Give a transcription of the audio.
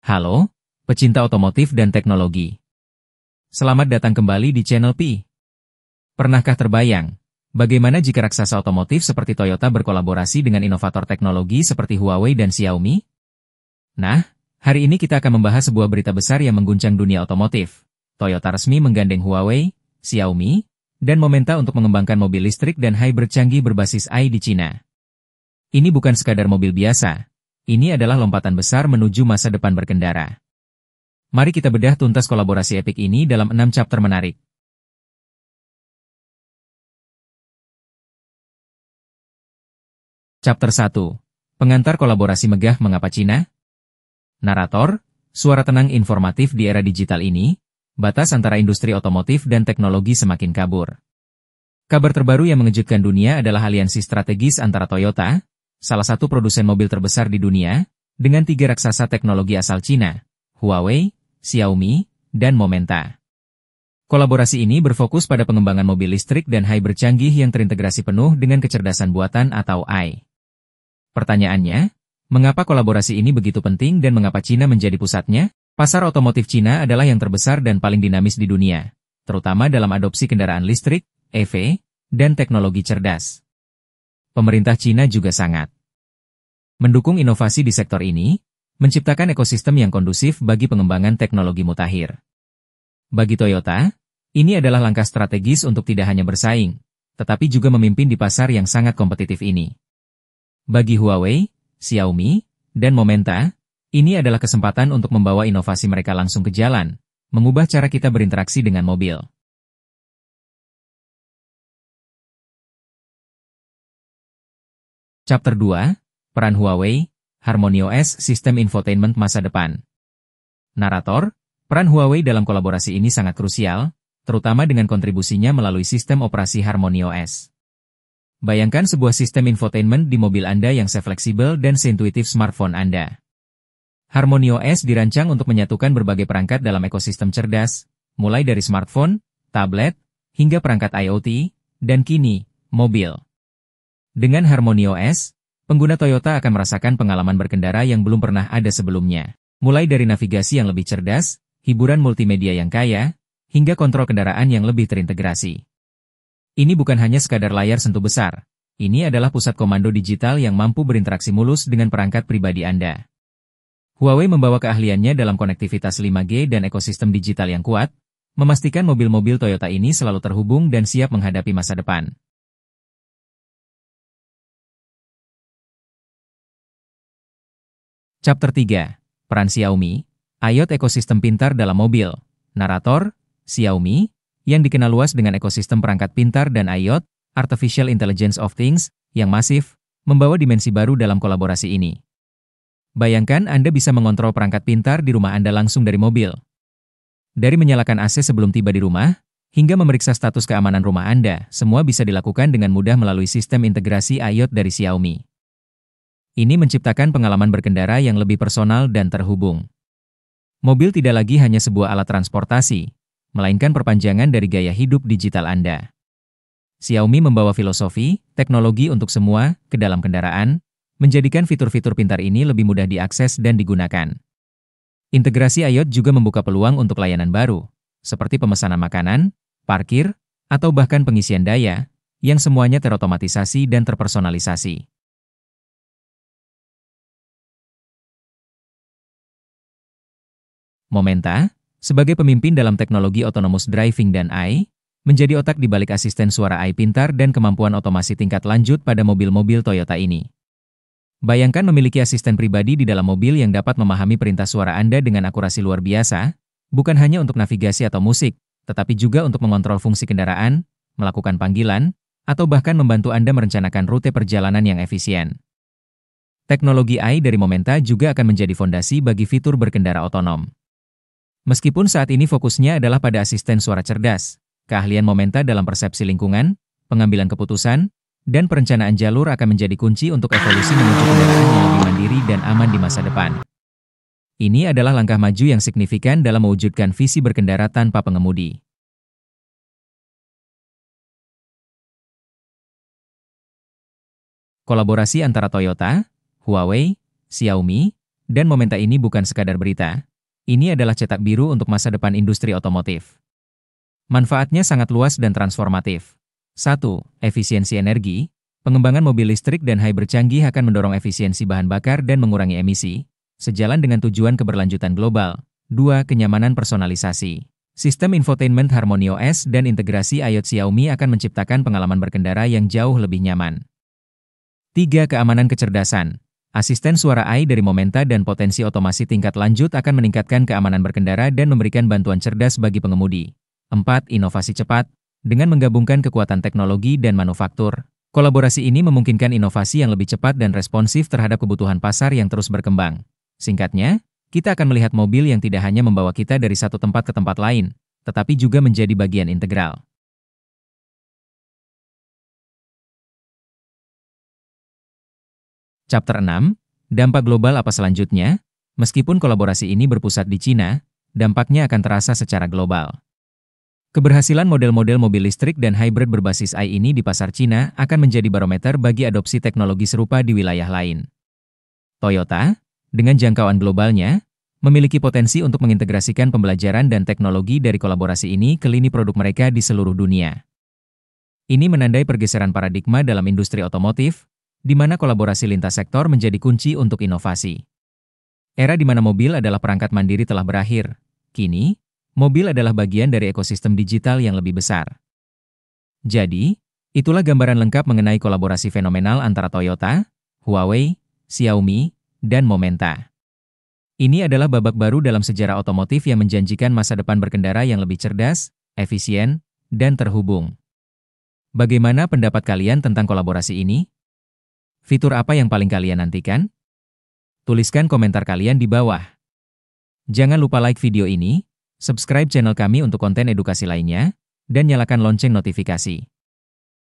Halo, pecinta otomotif dan teknologi. Selamat datang kembali di channel Pi. Pernahkah terbayang, bagaimana jika raksasa otomotif seperti Toyota berkolaborasi dengan inovator teknologi seperti Huawei dan Xiaomi? Nah, hari ini kita akan membahas sebuah berita besar yang mengguncang dunia otomotif. Toyota resmi menggandeng Huawei, Xiaomi, dan Momenta untuk mengembangkan mobil listrik dan hybrid canggih berbasis AI di Cina. Ini bukan sekadar mobil biasa. Ini adalah lompatan besar menuju masa depan berkendara. Mari kita bedah tuntas kolaborasi epik ini dalam 6 chapter menarik. Chapter 1. Pengantar kolaborasi megah mengapa Cina? Narator, suara tenang informatif di era digital ini, batas antara industri otomotif dan teknologi semakin kabur. Kabar terbaru yang mengejutkan dunia adalah aliansi strategis antara Toyota, salah satu produsen mobil terbesar di dunia, dengan 3 raksasa teknologi asal Cina, Huawei, Xiaomi, dan Momenta. Kolaborasi ini berfokus pada pengembangan mobil listrik dan hybrid canggih yang terintegrasi penuh dengan kecerdasan buatan atau AI. Pertanyaannya, mengapa kolaborasi ini begitu penting dan mengapa Cina menjadi pusatnya? Pasar otomotif Cina adalah yang terbesar dan paling dinamis di dunia, terutama dalam adopsi kendaraan listrik, EV, dan teknologi cerdas. Pemerintah Cina juga sangat mendukung inovasi di sektor ini, menciptakan ekosistem yang kondusif bagi pengembangan teknologi mutakhir. Bagi Toyota, ini adalah langkah strategis untuk tidak hanya bersaing, tetapi juga memimpin di pasar yang sangat kompetitif ini. Bagi Huawei, Xiaomi, dan Momenta, ini adalah kesempatan untuk membawa inovasi mereka langsung ke jalan, mengubah cara kita berinteraksi dengan mobil. Chapter 2, Peran Huawei, HarmonyOS Sistem Infotainment Masa Depan. Narator, peran Huawei dalam kolaborasi ini sangat krusial, terutama dengan kontribusinya melalui sistem operasi HarmonyOS. Bayangkan sebuah sistem infotainment di mobil Anda yang se-fleksibel dan seintuitif smartphone Anda. HarmonyOS dirancang untuk menyatukan berbagai perangkat dalam ekosistem cerdas, mulai dari smartphone, tablet, hingga perangkat IoT, dan kini, mobil. Dengan HarmonyOS, pengguna Toyota akan merasakan pengalaman berkendara yang belum pernah ada sebelumnya. Mulai dari navigasi yang lebih cerdas, hiburan multimedia yang kaya, hingga kontrol kendaraan yang lebih terintegrasi. Ini bukan hanya sekadar layar sentuh besar. Ini adalah pusat komando digital yang mampu berinteraksi mulus dengan perangkat pribadi Anda. Huawei membawa keahliannya dalam konektivitas 5G dan ekosistem digital yang kuat, memastikan mobil-mobil Toyota ini selalu terhubung dan siap menghadapi masa depan. Chapter 3. Peran Xiaomi, IoT ekosistem pintar dalam mobil. Narator, Xiaomi, yang dikenal luas dengan ekosistem perangkat pintar dan IoT, Artificial Intelligence of Things, yang masif, membawa dimensi baru dalam kolaborasi ini. Bayangkan Anda bisa mengontrol perangkat pintar di rumah Anda langsung dari mobil. Dari menyalakan AC sebelum tiba di rumah, hingga memeriksa status keamanan rumah Anda, semua bisa dilakukan dengan mudah melalui sistem integrasi IoT dari Xiaomi. Ini menciptakan pengalaman berkendara yang lebih personal dan terhubung. Mobil tidak lagi hanya sebuah alat transportasi, melainkan perpanjangan dari gaya hidup digital Anda. Xiaomi membawa filosofi, teknologi untuk semua, ke dalam kendaraan, menjadikan fitur-fitur pintar ini lebih mudah diakses dan digunakan. Integrasi IoT juga membuka peluang untuk layanan baru, seperti pemesanan makanan, parkir, atau bahkan pengisian daya, yang semuanya terotomatisasi dan terpersonalisasi. Momenta, sebagai pemimpin dalam teknologi autonomous driving dan AI, menjadi otak di balik asisten suara AI pintar dan kemampuan otomasi tingkat lanjut pada mobil-mobil Toyota ini. Bayangkan memiliki asisten pribadi di dalam mobil yang dapat memahami perintah suara Anda dengan akurasi luar biasa, bukan hanya untuk navigasi atau musik, tetapi juga untuk mengontrol fungsi kendaraan, melakukan panggilan, atau bahkan membantu Anda merencanakan rute perjalanan yang efisien. Teknologi AI dari Momenta juga akan menjadi fondasi bagi fitur berkendara otonom. Meskipun saat ini fokusnya adalah pada asisten suara cerdas, keahlian Momenta dalam persepsi lingkungan, pengambilan keputusan, dan perencanaan jalur akan menjadi kunci untuk evolusi menuju kendaraan yang lebih mandiri dan aman di masa depan. Ini adalah langkah maju yang signifikan dalam mewujudkan visi berkendara tanpa pengemudi. Kolaborasi antara Toyota, Huawei, Xiaomi, Dan Momenta ini bukan sekadar berita, ini adalah cetak biru untuk masa depan industri otomotif. Manfaatnya sangat luas dan transformatif. 1. Efisiensi energi. Pengembangan mobil listrik dan hybrid canggih akan mendorong efisiensi bahan bakar dan mengurangi emisi, sejalan dengan tujuan keberlanjutan global. 2. Kenyamanan personalisasi. Sistem infotainment HarmonyOS dan integrasi iOS Xiaomi akan menciptakan pengalaman berkendara yang jauh lebih nyaman. 3. Keamanan kecerdasan. Asisten suara AI dari Momenta dan potensi otomasi tingkat lanjut akan meningkatkan keamanan berkendara dan memberikan bantuan cerdas bagi pengemudi. 4. Inovasi cepat. Dengan menggabungkan kekuatan teknologi dan manufaktur, kolaborasi ini memungkinkan inovasi yang lebih cepat dan responsif terhadap kebutuhan pasar yang terus berkembang. Singkatnya, kita akan melihat mobil yang tidak hanya membawa kita dari satu tempat ke tempat lain, tetapi juga menjadi bagian integral. Chapter 6, Dampak Global Apa Selanjutnya? Meskipun kolaborasi ini berpusat di Cina, dampaknya akan terasa secara global. Keberhasilan model-model mobil listrik dan hybrid berbasis AI ini di pasar Cina akan menjadi barometer bagi adopsi teknologi serupa di wilayah lain. Toyota, dengan jangkauan globalnya, memiliki potensi untuk mengintegrasikan pembelajaran dan teknologi dari kolaborasi ini ke lini produk mereka di seluruh dunia. Ini menandai pergeseran paradigma dalam industri otomotif, di mana kolaborasi lintas sektor menjadi kunci untuk inovasi. Era di mana mobil adalah perangkat mandiri telah berakhir. Kini, mobil adalah bagian dari ekosistem digital yang lebih besar. Jadi, itulah gambaran lengkap mengenai kolaborasi fenomenal antara Toyota, Huawei, Xiaomi, dan Momenta. Ini adalah babak baru dalam sejarah otomotif yang menjanjikan masa depan berkendara yang lebih cerdas, efisien, dan terhubung. Bagaimana pendapat kalian tentang kolaborasi ini? Fitur apa yang paling kalian nantikan? Tuliskan komentar kalian di bawah. Jangan lupa like video ini, subscribe channel kami untuk konten edukasi lainnya, dan nyalakan lonceng notifikasi.